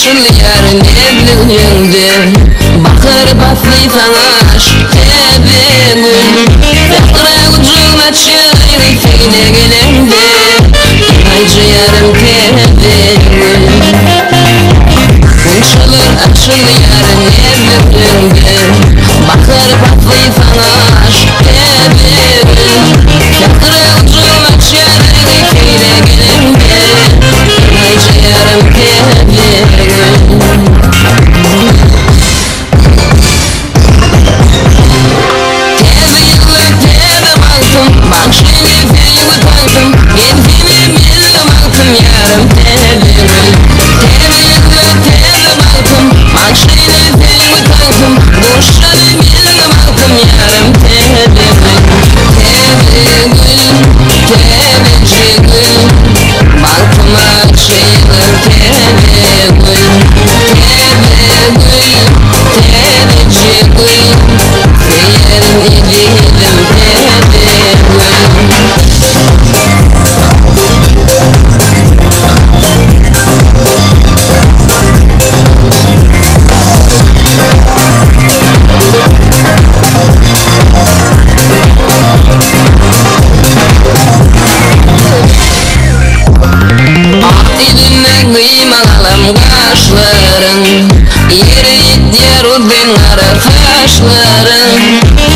Aşıl yarın evliliğinde bakır batlı fanaş tebegün Fekre ucum açır feyne gelende Aycı yarım tebegün Konuşulur aşıl yarın evliliğinde bakır batlı fanaş tebegün Fekre ucum açır feyne gelende Aycı yarım tebegün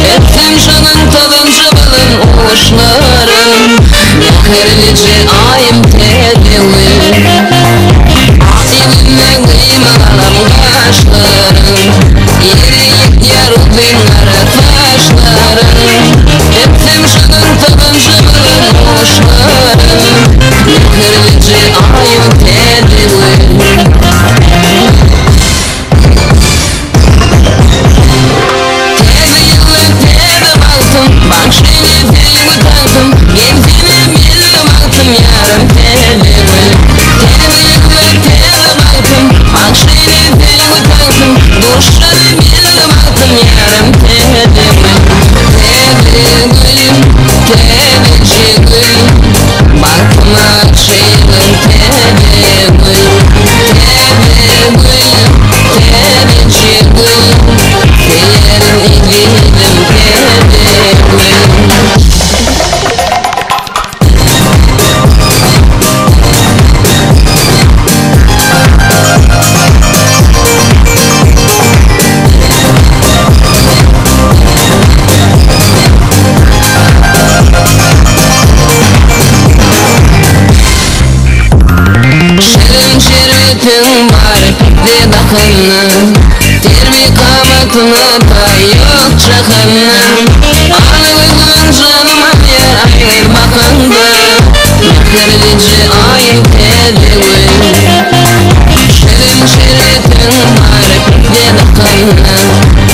Ettim canın tadınca balın uğuşların Mehirlice ayım tedevin Dilimle kıymalalım kaşların Yeri yarudin taşların Ettim canın tadınca balın uğuşların Mehirlice ayım tedevin Şeretin var de bakını Terbi kamatına da yok çakını Ağlıkın canıma yer ayır bakında Mehirlice ayın tedevin Şeretin var de bakını